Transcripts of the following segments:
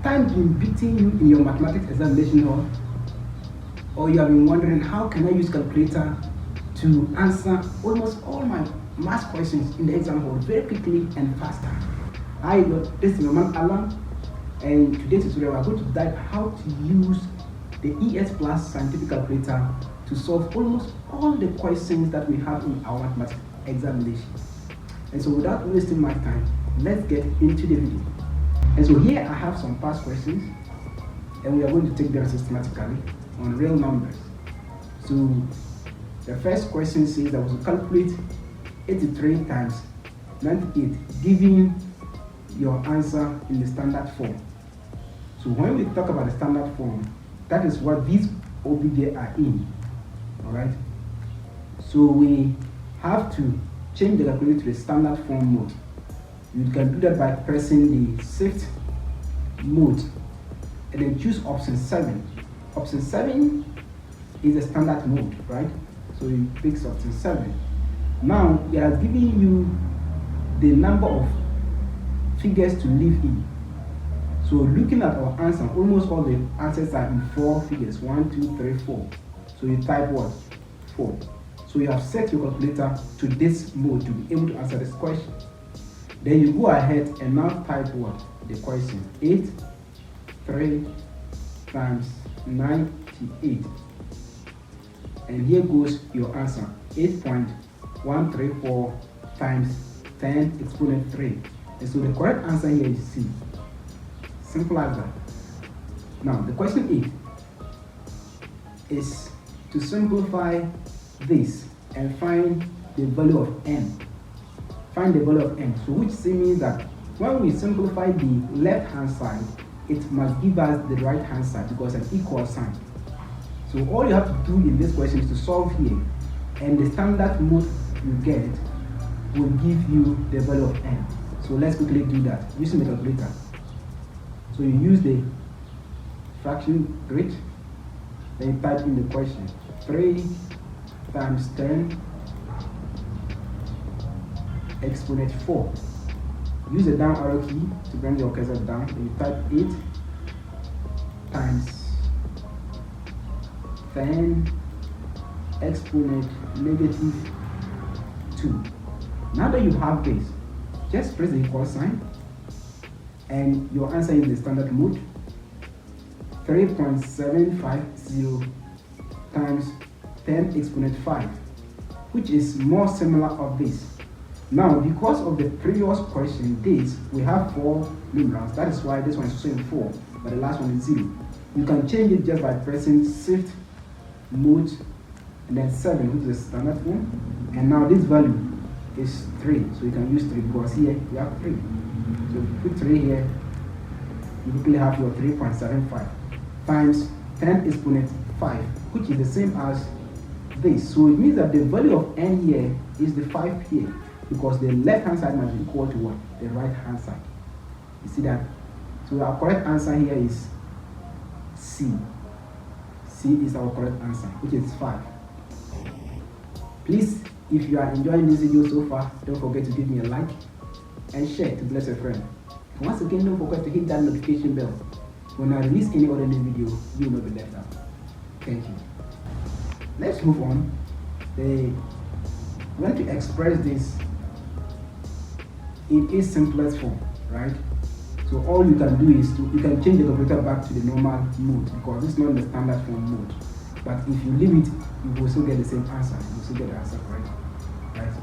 time been beating you in your mathematics examination hall? Or you have been wondering, how can I use calculator to answer almost all my math questions in the exam hall very quickly and faster? Hi, this is my man Alan, and today's tutorial we are going to dive how to use the ES Plus scientific calculator to solve almost all the questions that we have in our mathematics examination. And so without wasting my time, let's get into the video. And so here I have some past questions, and we are going to take them systematically on real numbers. So the first question says that we calculate 83 times 98, giving your answer in the standard form. So when we talk about the standard form, that is what these OBJ are in. Alright, so we have to change the calculator to the standard form mode. You can do that by pressing the shift mode and then choose option 7. Option 7 is the standard mode, right? So you pick option 7. Now it has given you the number of figures to live in. So looking at our answer, almost all the answers are in 4 figures, 1, 2, 3, 4. So you type what? 4. So you have set your calculator to this mode to be able to answer this question. Then you go ahead and now type what? The question. 83 times 98. And here goes your answer. 8.134 times 10 exponent 3. And so the correct answer here is C. Simple as that. Now the question 8 is to simplify this and find the value of n. Find the value of n. So which means that when we simplify the left hand side, it must give us the right hand side because an equal sign. So all you have to do in this question is to solve here, and the standard mode you get will give you the value of n. So let's quickly do that using the calculator. So you use the fraction grid, then you type in the question. 3 times 10 exponent 4. Use the down arrow key to bring your cursor down. Then you type 8 times 10 exponent negative 2. Now that you have this, just press the equal sign and your answer is the standard mode. 3.750 times 10 exponent 5, which is more similar of this. Now because of the previous question, this we have 4 numerals, that is why this one is showing 4 but the last one is 0. You can change it just by pressing shift mode and then 7, which is the standard form, and now this value is 3, so you can use 3 because here you have 3. So if you put 3 here, you quickly have your 3.75 times 10 exponent 5, which is the same as this. So it means that the value of n here is the 5 here, because the left hand side must be equal to what? The right hand side. You see that? So our correct answer here is C. C is our correct answer, which is 5. Please, if you are enjoying this video so far, don't forget to give me a like and share to bless a friend. And once again, don't forget to hit that notification bell. When I release any other new video, you will not be left out. Thank you. Let's move on. We want to express this in its simplest form, right? So all you can do is you can change the calculator back to the normal mode because it's not the standard form mode. But if you leave it, you will still get the same answer. You will still get the answer correct, right?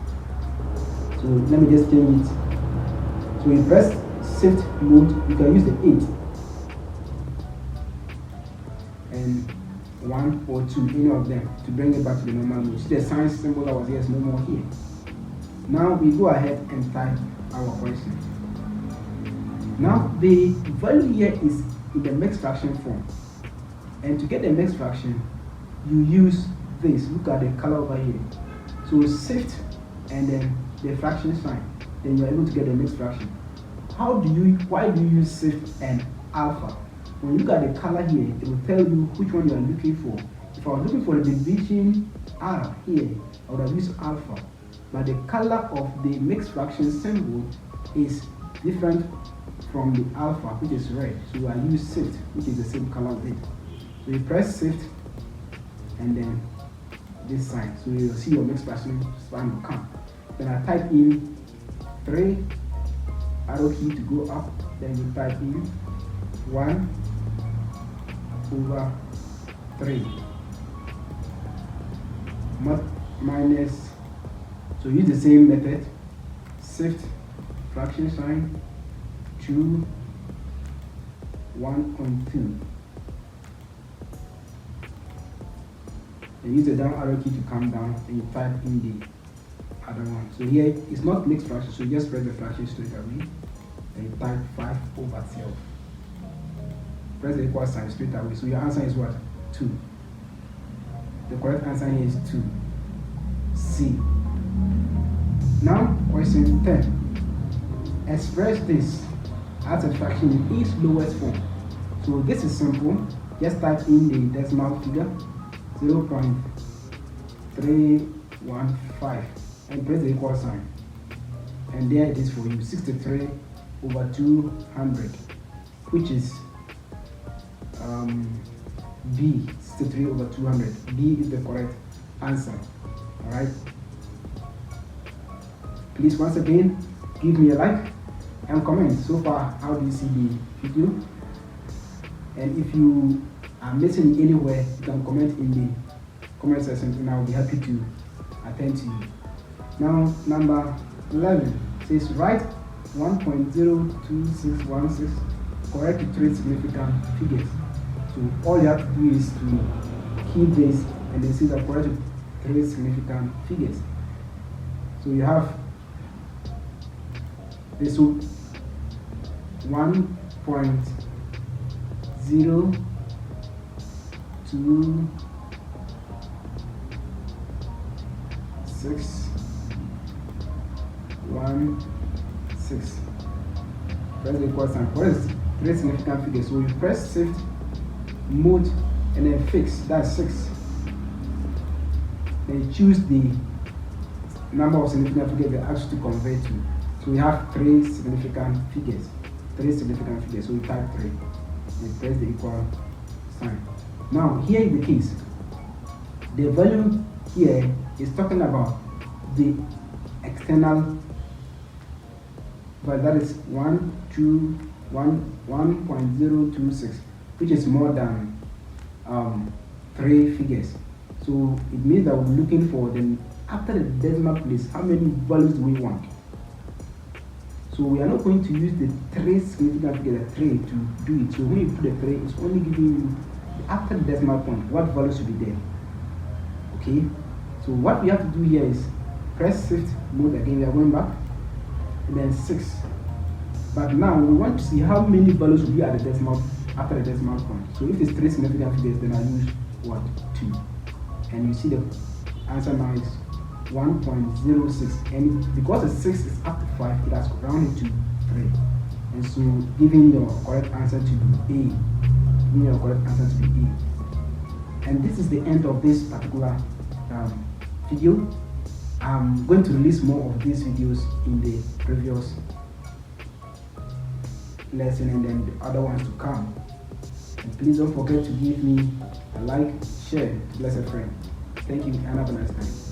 So let me just change it. So you press shift mode, you can use the 8 and 1 or 2, any of them, to bring it back to the normal mode. See the sign symbol that was here is no more here. Now we go ahead and type our question. Now the value here is in the mixed fraction form, and to get the mixed fraction you use this. Look at the color over here. So shift and then the fraction sign, then you're able to get the mixed fraction. Why do you use shift and alpha? When you look at the color here, it will tell you which one you are looking for. If I was looking for the division R here, I would have used alpha. But the color of the mixed fraction symbol is different from the alpha, which is red. So I use shift, which is the same color with it. So you press shift and then this sign. So you'll see your mixed fraction sign will come. Then I type in 3, arrow key to go up. Then you type in 1/3 minus. So use the same method, shift fraction sign to 1.2. And use the down arrow key to come down, and you type in the other one. So here it's not mixed fraction, so you just press the fraction straight away, and you type 5/12. Press the equal sign straight away. So your answer is what? 2. The correct answer here is 2. C. Now question 10. Express this as a fraction in its lowest form. So this is simple. Just type in the decimal figure 0.315 and press the equal sign. And there it is for you, 63/200, which is B, 63/200. B is the correct answer. Alright. Please once again give me a like and comment. So far, how do you see the video? And if you are missing anywhere, you can comment in the comment section and I will be happy to attend to you. Now, number 11 says write 1.02616 correct to 3 significant figures. So all you have to do is to keep this and then see the correct to 3 significant figures. So you have this 1.02616. Press the equal sign. What is 3 significant figures? So you press shift, mode, and then fix. That's 6. Then you choose the number of significant figures they ask you to convert to. So we have 3 significant figures. 3 significant figures. So we type 3 and press the equal sign. Now here is the case. The value here is talking about the external value, that is 1.026, which is more than 3 figures. So it means that we're looking for the after the decimal place, how many values do we want? So we are not going to use the 3 significant figure, the 3 to do it. So when you put the 3, it's only giving you after the decimal point, what value should be there. Okay? So what we have to do here is press shift mode again, we are going back, and then 6. But now we want to see how many values will be at the decimal after the decimal point. So if it's 3 significant figures, then I use what? 2. And you see the answer now is 1.06, and because the 6 is up to 5, it has rounded to 3, and so giving your correct answer to be A. Giving your correct answer to be A. And this is the end of this particular video. I'm going to release more of these videos in the previous lesson and then the other ones to come. And please don't forget to give me a like, share to bless a friend. Thank you and have a nice time.